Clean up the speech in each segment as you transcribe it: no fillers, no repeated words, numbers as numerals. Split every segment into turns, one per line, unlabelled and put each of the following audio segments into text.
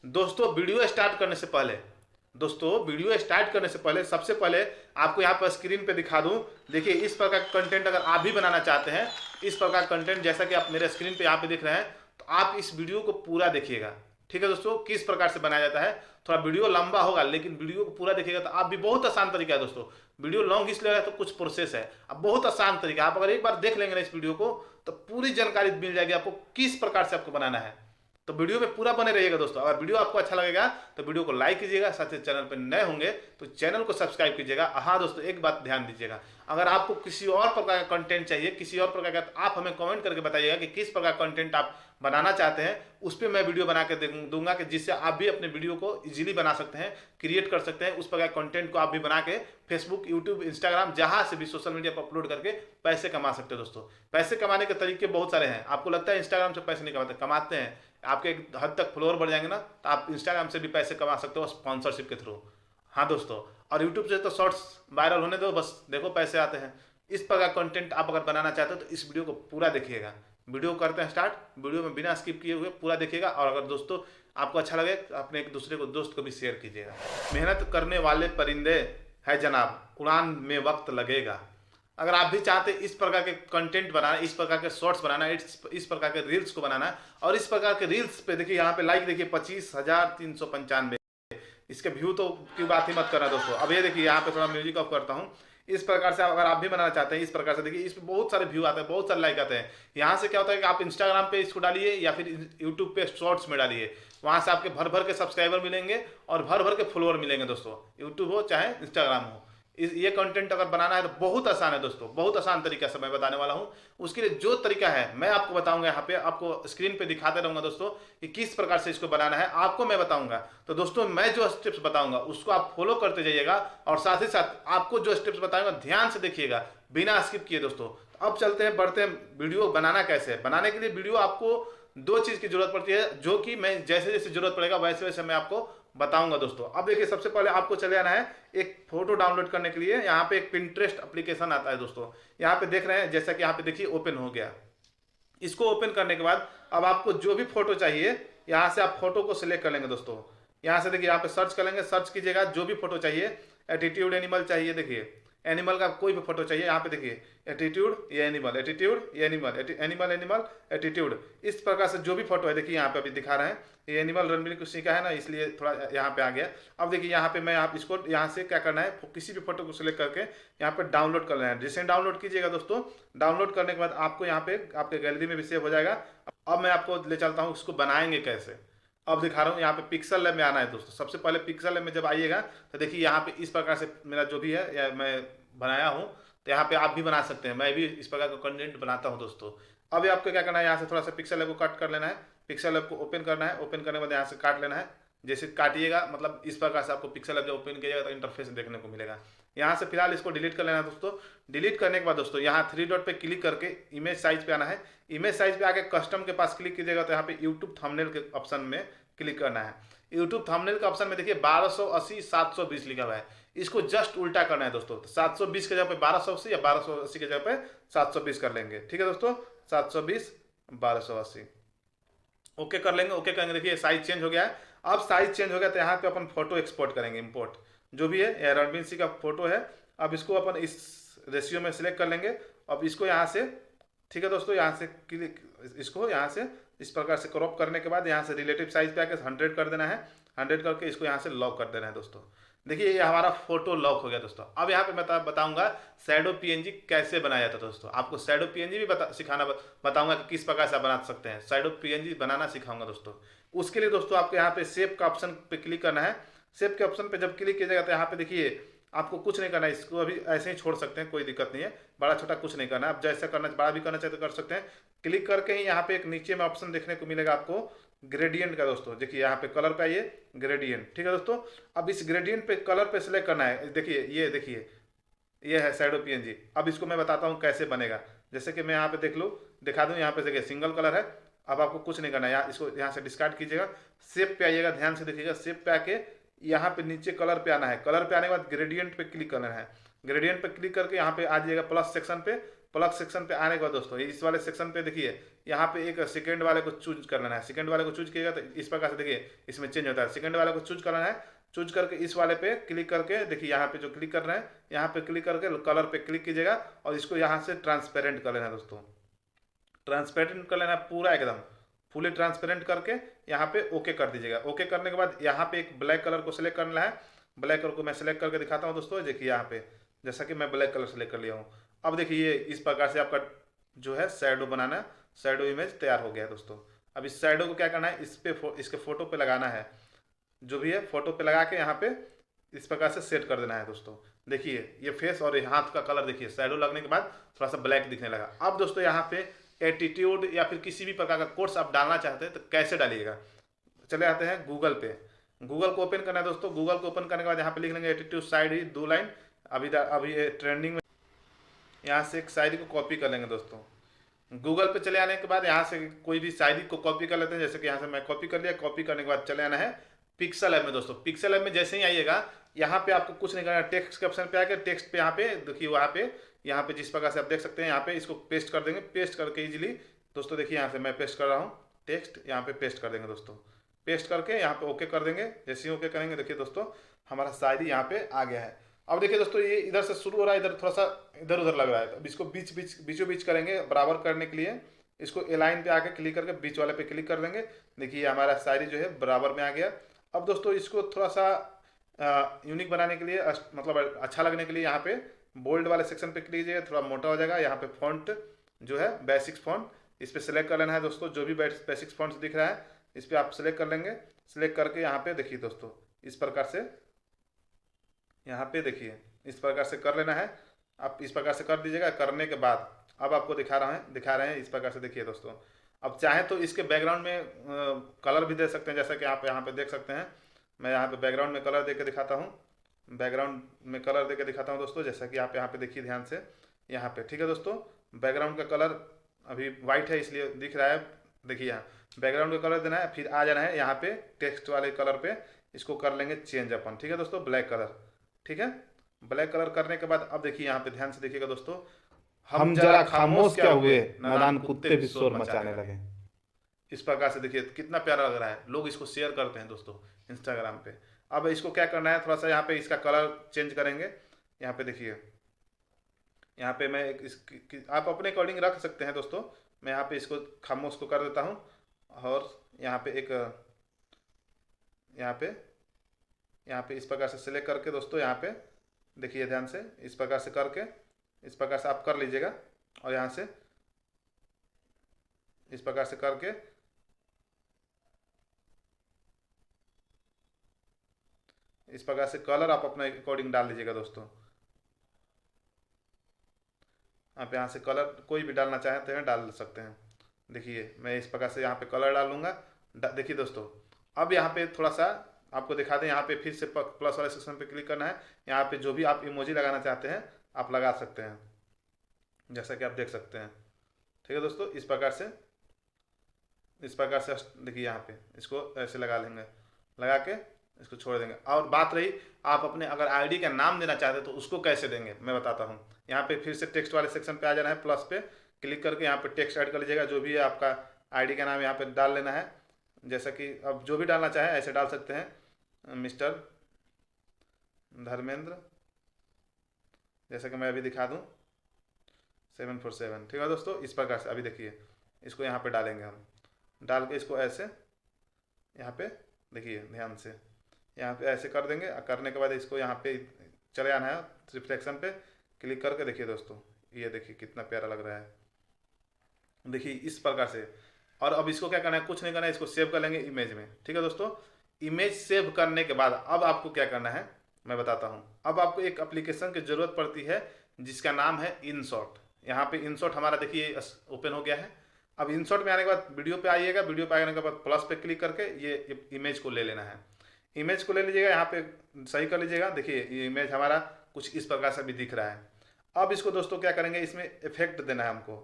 Video start करने से पहले सबसे पहले आपको यहाँ पर स्क्रीन पे दिखा दूँ। देखिए, इस प्रकार का कंटेंट अगर आप भी बनाना चाहते हैं, इस प्रकार कंटेंट जैसा कि आप मेरे स्क्रीन पे यहाँ पे देख रहे हैं, तो आप इस वीडियो को पूरा देखिएगा। ठीक है दोस्तों, किस प्रकार से बनाया जाता है। थोड़ा वीडियो लंबा होगा, लेकिन वीडियो को पूरा देखिएगा तो आप भी, बहुत आसान तरीका है दोस्तों। वीडियो लॉन्ग इसलिए है तो कुछ प्रोसेस है, अब बहुत आसान तरीका। आप अगर एक बार देख लेंगे ना इस वीडियो को, तो पूरी जानकारी मिल जाएगी आपको किस प्रकार से आपको बनाना है। तो वीडियो में पूरा बने रहिएगा दोस्तों। अगर वीडियो आपको अच्छा लगेगा तो वीडियो को लाइक कीजिएगा, साथ ही चैनल पर नए होंगे तो चैनल को सब्सक्राइब कीजिएगा। हाँ दोस्तों, एक बात ध्यान दीजिएगा, अगर आपको किसी और प्रकार का कंटेंट चाहिए, किसी और प्रकार का, तो आप हमें कमेंट करके बताइएगा कि किस प्रकार का कंटेंट आप बनाना चाहते हैं। उस पर मैं वीडियो बना के दूंगा कि जिससे आप भी अपने वीडियो को इजीली बना सकते हैं, क्रिएट कर सकते हैं। उस प्रकार कंटेंट को आप भी बना के फेसबुक, यूट्यूब, इंस्टाग्राम, जहां से भी सोशल मीडिया पर अपलोड करके पैसे कमा सकते हैं दोस्तों। पैसे कमाने के तरीके बहुत सारे हैं। आपको लगता है इंस्टाग्राम से पैसे नहीं कमाते? कमाते हैं। आपके एक हद तक फॉलोअर बढ़ जाएंगे ना, तो आप इंस्टाग्राम से भी पैसे कमा सकते हो स्पॉन्सरशिप के थ्रू। हाँ दोस्तों, और यूट्यूब से तो शॉर्ट्स वायरल होने दो, बस देखो पैसे आते हैं। इस प्रकार कंटेंट आप अगर बनाना चाहते हो तो इस वीडियो को पूरा देखिएगा। वीडियो करते हैं स्टार्ट। वीडियो में बिना स्किप किए हुए पूरा देखिएगा, और अगर दोस्तों आपको अच्छा लगे तो अपने एक दूसरे को, दोस्त को भी शेयर कीजिएगा। मेहनत करने वाले परिंदे है जनाब, उड़ान में वक्त लगेगा। अगर आप भी चाहते इस प्रकार के कंटेंट बनाना, इस प्रकार के शॉर्ट्स बनाना, इस प्रकार के रील्स को बनाना, और इस प्रकार के रील्स पे देखिए यहाँ पे लाइक देखिए 25,395, इसके व्यू तो की बात ही मत करना दोस्तों। अब ये देखिए यहाँ पे थोड़ा म्यूजिक ऑफ करता हूँ। इस प्रकार से अगर आप भी बनाना चाहते हैं, इस प्रकार से देखिए, इस पर बहुत सारे व्यू आते हैं, बहुत सारे लाइक आते हैं। यहाँ से क्या होता है कि आप इंस्टाग्राम पे इसको डालिए या फिर यूट्यूब पे शॉर्ट्स में डालिए, वहाँ से आपके भर भर के सब्सक्राइबर मिलेंगे और भर भर के फॉलोअर मिलेंगे दोस्तों। यूट्यूब हो चाहे इंस्टाग्राम हो, ये कंटेंट अगर बनाना है तो बहुत आसान है दोस्तों, बहुत आसान तरीका से मैं बताने वाला हूँ। उसके लिए जो तरीका है मैं आपको बताऊंगा, यहाँ पे आपको स्क्रीन पे दिखाते रहूंगा दोस्तों कि किस प्रकार से इसको बनाना है, आपको मैं बताऊंगा। तो दोस्तों, मैं जो स्टेप्स बताऊंगा उसको आप फॉलो करते जाइएगा, और साथ ही साथ आपको जो स्टेप्स बताऊंगा ध्यान से देखिएगा, बिना स्किप किए दोस्तों। अब चलते हैं, बढ़ते हैं। वीडियो बनाना कैसे है। बनाने के लिए वीडियो आपको दो चीज की जरूरत पड़ती है, जो कि मैं जैसे जैसे जरूरत पड़ेगा वैसे वैसे मैं आपको बताऊंगा दोस्तों। अब देखिए, सबसे पहले आपको चले आना है एक फोटो डाउनलोड करने के लिए। यहाँ पे एक पिंटरेस्ट एप्लीकेशन आता है दोस्तों, यहाँ पे देख रहे हैं, जैसा कि यहाँ पे देखिए ओपन हो गया। इसको ओपन करने के बाद अब आपको जो भी फोटो चाहिए, यहाँ से आप फोटो को सिलेक्ट कर लेंगे दोस्तों। यहाँ से देखिए, यहाँ पे सर्च कर लेंगे, सर्च कीजिएगा जो भी फोटो चाहिए। एटीट्यूड एनिमल चाहिए, देखिए एनिमल का कोई भी फोटो चाहिए, यहाँ पे देखिए एटीट्यूड ये एनिमल, एटीट्यूड ये एनिमल, एनिमल एनिमल एटीट्यूड, इस प्रकार से जो भी फोटो है देखिए यहाँ पे अभी दिखा रहे हैं। ये एनिमल रणबीर किसी का है ना, इसलिए थोड़ा यहाँ पे आ गया। अब देखिए यहाँ पे मैं आप इसको यहाँ से क्या करना है, किसी भी फोटो को सिलेक्ट करके यहाँ पे डाउनलोड कर लेना है। जैसे डाउनलोड कीजिएगा दोस्तों, डाउनलोड करने के बाद आपको यहाँ पे आपके गैलरी में भी सेव हो जाएगा। अब मैं आपको ले चलता हूँ इसको बनाएंगे कैसे। अब दिखा रहा हूँ, यहाँ पे पिक्सल लैब में आना है दोस्तों। सबसे पहले पिक्सल लैब में जब आइएगा तो देखिए यहाँ पे इस प्रकार से मेरा जो भी है या मैं बनाया हूँ, तो यहाँ पे आप भी बना सकते हैं। मैं भी इस प्रकार का कंटेंट बनाता हूँ दोस्तों। अब आपको क्या करना है, यहाँ से थोड़ा सा पिक्सल लैब को कट कर लेना है, पिक्सल लैब को ओपन करना है। ओपन करने के बाद यहाँ से काट लेना है। जैसे काटिएगा, मतलब इस प्रकार से आपको पिक्सल लैब जब ओपन किया जाएगा तो इंटरफेस देखने को मिलेगा। यहाँ से फिलहाल इसको डिलीट कर लेना है दोस्तों। डिलीट करने के बाद दोस्तों यहाँ थ्री डॉट पे क्लिक करके इमेज साइज पे आना है। इमेज साइज पे आके कस्टम के पास क्लिक कीजिएगा तो यहाँ पे यूट्यूब थंबनेल के ऑप्शन में क्लिक करना है। यूट्यूब थंबनेल के ऑप्शन में देखिए 1280 720 लिखा हुआ है, इसको जस्ट उल्टा करना है दोस्तों। तो 720 के जगह पे 1280 या 1280 के जगह पे 720 कर लेंगे। ठीक है दोस्तों, 720 1280 ओके कर लेंगे। ओके करेंगे, देखिए साइज चेंज हो गया है। अब साइज चेंज हो गया तो यहाँ पे अपन फोटो एक्सपोर्ट करेंगे, इंपोर्ट जो भी है, यह रणबीर सिंह का फोटो है। अब इसको अपन इस रेशियो में सिलेक्ट कर लेंगे। अब इसको यहाँ से, ठीक है दोस्तों, यहाँ से क्लिक, इसको यहाँ से इस प्रकार से क्रॉप करने के बाद यहाँ से रिलेटिव साइज पे आके 100 कर देना है। 100 करके इसको यहाँ से लॉक कर देना है दोस्तों। देखिए ये हमारा फोटो लॉक हो गया दोस्तों। अब यहाँ पे मैं बताऊंगा शैडो पीएनजी कैसे बनाया जाता है दोस्तों। आपको शैडो पीएनजी भी सिखाना बताऊंगा कि किस प्रकार से आप बना सकते हैं। शैडो पीएनजी बनाना सिखाऊंगा दोस्तों। उसके लिए दोस्तों आपको यहाँ पे सेव का ऑप्शन पे क्लिक करना है। सेव के ऑप्शन पे जब क्लिक कीजिएगा तो यहाँ पे देखिए आपको कुछ नहीं करना है, इसको अभी ऐसे ही छोड़ सकते हैं, कोई दिक्कत नहीं है। बड़ा छोटा कुछ नहीं करना है, आप जैसा करना, बड़ा भी करना चाहते तो कर सकते हैं। क्लिक करके ही यहाँ पे एक नीचे में ऑप्शन देखने को मिलेगा आपको ग्रेडियंट का दोस्तों। देखिए यहाँ पे कलर पे आइए, ग्रेडियंट, ठीक है दोस्तों। अब इस ग्रेडियंट पे कलर पे सिलेक्ट करना है। देखिए ये देखिए ये है शैडो पीएनजी। अब इसको मैं बताता हूँ कैसे बनेगा। जैसे कि मैं यहाँ पे देख लूँ, दिखा दूँ, यहाँ पे देखिए सिंगल कलर है। अब आपको कुछ नहीं करना है, इसको यहाँ से डिस्कार्ड कीजिएगा, सेव पे आइएगा, ध्यान से देखिएगा, सेव पे आके यहाँ पे नीचे कलर पे आना है। कलर पे आने के बाद ग्रेडियंट पे क्लिक करना है। ग्रेडियंट पे क्लिक करके यहाँ पे आ जाइएगा प्लस सेक्शन पे, प्लग सेक्शन पे आने के बाद दोस्तों इस वाले सेक्शन पे देखिए यहाँ पे एक सेकंड वाले को चूज कर लेना है। सेकंड वाले को चूज किएगा तो इस प्रकार से देखिए इसमें चेंज होता है। सेकंड वाले को चूज करना है, चूज करके इस वाले पे क्लिक करके देखिए यहाँ पे जो क्लिक कर रहे हैं यहाँ पे क्लिक करके कलर पे क्लिक कीजिएगा और इसको यहाँ से ट्रांसपेरेंट कर लेना है दोस्तों। ट्रांसपेरेंट कर लेना है पूरा एकदम फुली ट्रांसपेरेंट करके यहाँ पे ओके कर दीजिएगा। ओके करने के बाद यहाँ पे एक ब्लैक कलर को सिलेक्ट करना है। ब्लैक कलर को मैं सिलेक्ट करके दिखाता हूँ दोस्तों। देखिए यहाँ पे जैसा कि मैं ब्लैक कलर सेलेक्ट कर लिया हूँ। अब देखिए इस प्रकार से आपका जो है शैडो बनाना, शैडो इमेज तैयार हो गया है दोस्तों। अब इस शैडो को क्या करना है, इस पे इसके फोटो पे लगाना है, जो भी है फोटो पे लगा के यहाँ पे इस प्रकार से सेट कर देना है दोस्तों। देखिए ये फेस और हाथ का कलर देखिए शैडो लगने के बाद थोड़ा सा ब्लैक दिखने लगा। अब दोस्तों यहाँ पे एटीट्यूड या फिर किसी भी प्रकार का कोट्स आप डालना चाहते हैं तो कैसे डालिएगा। चले आते हैं गूगल पे। गूगल को ओपन करना है दोस्तों। गूगल को ओपन करने के बाद यहाँ पे लिख लेंगे एटीट्यूड शायरी 2 लाइन। अभी ये ट्रेंडिंग में, यहाँ से एक शायरी को कॉपी कर लेंगे दोस्तों। गूगल पे चले आने के बाद यहाँ से कोई भी शायरी को कॉपी कर लेते हैं। जैसे कि यहाँ से मैं कॉपी कर लिया। कॉपी करने के बाद चले आना है पिक्सल ऐप में दोस्तों। पिक्सल ऐप में जैसे ही आइएगा यहाँ पे आपको कुछ नहीं करना, टेक्स्ट के ऑप्शन पे आकर टेक्स्ट पे यहाँ पे देखिए यहाँ पे जिस प्रकार से आप देख सकते हैं यहाँ पे इसको पेस्ट कर देंगे। पेस्ट करके इजीली दोस्तों देखिए यहाँ से मैं पेस्ट कर रहा हूँ टेक्स्ट, यहाँ पे पेस्ट कर देंगे दोस्तों। पेस्ट करके यहाँ पे ओके कर देंगे। जैसे ही ओके करेंगे देखिए दोस्तों हमारा शायरी यहाँ पे आ गया है। अब देखिए दोस्तों ये इधर से शुरू हो रहा है, इधर थोड़ा सा इधर उधर लग रहा है। अब इसको बीचों बीच करेंगे बराबर करने के लिए। इसको ए लाइन पे आके क्लिक करके बीच वाले पे क्लिक कर देंगे। देखिए हमारा शायरी जो है बराबर में आ गया। अब दोस्तों इसको थोड़ा सा यूनिक बनाने के लिए मतलब अच्छा लगने के लिए यहाँ पे बोल्ड वाले सेक्शन पे क्लिक कीजिएगा, थोड़ा मोटा हो जाएगा। यहाँ पे फॉन्ट जो है बेसिक्स फॉन्ट, इस पर सिलेक्ट कर लेना है दोस्तों। जो भी बेसिक्स फॉन्ट दिख रहा है इस पर आप सिलेक्ट कर लेंगे। सिलेक्ट करके यहाँ पे देखिए दोस्तों इस प्रकार से यहाँ पे देखिए इस प्रकार से कर लेना है। आप इस प्रकार से कर दीजिएगा। करने के बाद अब आपको दिखा रहे हैं इस प्रकार से देखिए दोस्तों। अब चाहे तो इसके बैकग्राउंड में कलर भी दे सकते हैं, जैसा कि आप यहाँ पे देख सकते हैं। मैं यहाँ पे बैकग्राउंड में कलर दे के दिखाता हूँ। बैकग्राउंड में कलर दे के दिखाता हूँ दोस्तों। जैसा कि आप यहाँ पे देखिए ध्यान से यहाँ पे, ठीक है दोस्तों। बैकग्राउंड का कलर अभी वाइट है इसलिए दिख रहा है। देखिए यहाँ बैकग्राउंड का कलर देना है, फिर आ जाना है यहाँ पे टेक्स्ट वाले कलर पे। इसको कर लेंगे चेंज अपन, ठीक है दोस्तों, ब्लैक कलर। ठीक है, ब्लैक कलर करने के बाद अब देखिए यहाँ पे ध्यान से देखिएगा दोस्तों।
हम जरा खामोश क्या हुए, नादान कुत्ते भी शोर मचाने लगे।
इस प्रकार से देखिए कितना प्यारा लग रहा है। लोग इसको शेयर करते हैं दोस्तों इंस्टाग्राम पे। अब इसको क्या करना है, थोड़ा सा यहाँ पे इसका कलर चेंज करेंगे। यहाँ पे देखिए यहाँ पे मैं आप अपने अकॉर्डिंग रख सकते हैं दोस्तों। मैं यहाँ पे इसको खामोश को कर देता हूँ और यहाँ पे इस प्रकार से सिलेक्ट करके दोस्तों यहाँ पे देखिए ध्यान से इस प्रकार से करके इस प्रकार से आप कर लीजिएगा। और यहाँ से इस प्रकार से करके इस प्रकार से कलर आप अपने अकॉर्डिंग डाल लीजिएगा दोस्तों। आप यहाँ से कलर कोई भी डालना चाहते हैं डाल सकते हैं। देखिए मैं इस प्रकार से यहाँ पे कलर डालूंगा। देखिए दोस्तों अब यहाँ पे थोड़ा सा आपको दिखा दें। यहाँ पे फिर से प्लस वाले सेक्शन पे क्लिक करना है। यहाँ पे जो भी आप इमोजी लगाना चाहते हैं आप लगा सकते हैं, जैसा कि आप देख सकते हैं। ठीक है दोस्तों, इस प्रकार से देखिए यहाँ पे इसको ऐसे लगा लेंगे, लगा के इसको छोड़ देंगे। और बात रही आप अपने अगर आईडी का नाम देना चाहते हैं तो उसको कैसे देंगे मैं बताता हूँ। यहाँ पे फिर से टेक्स्ट वाले सेक्शन पे आ जाना है, प्लस पे क्लिक करके यहाँ पे टेक्स्ट ऐड कर लीजिएगा। जो भी है आपका आईडी का नाम यहाँ पे डाल लेना है। जैसा कि अब जो भी डालना चाहें ऐसे डाल सकते हैं, मिस्टर धर्मेंद्र, जैसा कि मैं अभी दिखा दूँ 747। ठीक है दोस्तों, इस प्रकार से अभी देखिए इसको यहाँ पे डालेंगे हम। डाल के इसको ऐसे यहाँ पे देखिए ध्यान से यहाँ पे ऐसे कर देंगे। करने के बाद इसको यहाँ पे चले आना है, रिफ्लेक्शन पे क्लिक करके देखिए दोस्तों ये देखिए कितना प्यारा लग रहा है। देखिए इस प्रकार से। और अब इसको क्या करना है, कुछ नहीं करना है, इसको सेव कर लेंगे इमेज में। ठीक है दोस्तों, इमेज सेव करने के बाद अब आपको क्या करना है मैं बताता हूँ। अब आपको एक एप्लीकेशन की ज़रूरत पड़ती है जिसका नाम है इनशॉट। यहाँ पे इनशॉट हमारा देखिए ओपन हो गया है। अब इनशॉट में आने के बाद वीडियो पे आइएगा। वीडियो पे आने के बाद प्लस पे क्लिक करके ये इमेज को ले लेना है। इमेज को ले लीजिएगा, यहाँ पे सही कर लीजिएगा। देखिए ये इमेज हमारा कुछ इस प्रकार से भी दिख रहा है। अब इसको दोस्तों क्या करेंगे, इसमें इफेक्ट देना है हमको।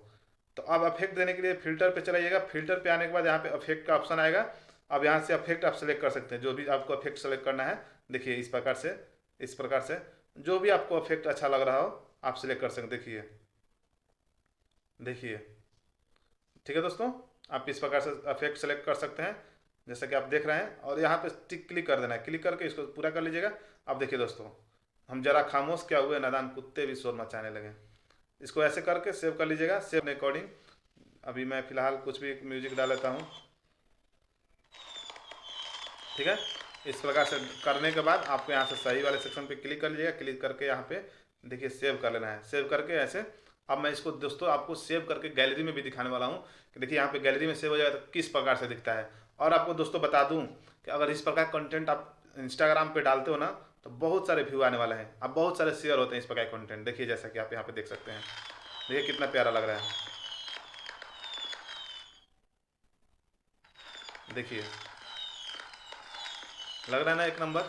तो अब इफेक्ट देने के लिए फिल्टर पे चलाइएगा। फिल्टर पे आने के बाद यहाँ पे इफेक्ट का ऑप्शन आएगा। अब यहाँ से इफेक्ट आप सेलेक्ट कर सकते हैं, जो भी आपको इफेक्ट सेलेक्ट करना है। देखिए इस प्रकार से जो भी आपको इफेक्ट अच्छा लग रहा हो आप सिलेक्ट कर सकते हैं। देखिए देखिए, ठीक है दोस्तों, आप इस प्रकार से इफेक्ट सेलेक्ट कर सकते हैं जैसा कि आप देख रहे हैं, और यहाँ पे टिक क्लिक कर देना है, क्लिक करके इसको पूरा कर लीजिएगा। अब देखिए दोस्तों, हम जरा खामोश क्या हुए, नादान कुत्ते भी शोर मचाने लगे। इसको ऐसे करके सेव कर लीजिएगा, सेव रिकॉर्डिंग। अभी मैं फिलहाल कुछ भी म्यूजिक डाल लेता हूँ, ठीक है। इस प्रकार से करने के बाद आपको यहाँ से सही वाले सेक्शन पे क्लिक कर लीजिएगा, क्लिक करके यहाँ पे देखिए सेव कर लेना है, सेव करके ऐसे। अब मैं इसको दोस्तों आपको सेव करके गैलरी में भी दिखाने वाला हूँ कि देखिए यहाँ पे गैलरी में सेव हो जाएगा तो किस प्रकार से दिखता है। और आपको दोस्तों बता दूँ कि अगर इस प्रकार कंटेंट आप इंस्टाग्राम पे डालते हो ना तो बहुत सारे व्यू आने वाले हैं, अब बहुत सारे शेयर होते हैं इस प्रकार कंटेंट। देखिए जैसा कि आप यहाँ पे देख सकते हैं, देखिए कितना प्यारा लग रहा है, देखिए लग रहा है ना एक नंबर।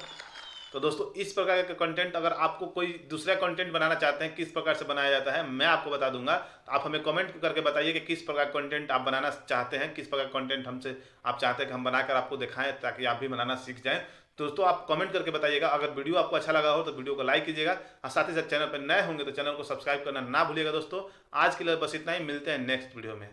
तो दोस्तों इस प्रकार का कंटेंट अगर आपको कोई दूसरा कंटेंट बनाना चाहते हैं, किस प्रकार से बनाया जाता है मैं आपको बता दूंगा। तो आप हमें कमेंट करके बताइए कि किस प्रकार कंटेंट आप बनाना चाहते हैं, किस प्रकार कंटेंट हमसे आप चाहते हैं कि हम बनाकर आपको दिखाएं ताकि आप भी बनाना सीख जाएं। दोस्तों आप कमेंट करके बताइएगा। अगर वीडियो आपको अच्छा लगा हो तो वीडियो को लाइक कीजिएगा, और साथ ही साथ चैनल पर नए होंगे तो चैनल को सब्सक्राइब करना ना भूलिएगा। दोस्तों आज के लिए बस इतना ही, मिलते हैं नेक्स्ट वीडियो में।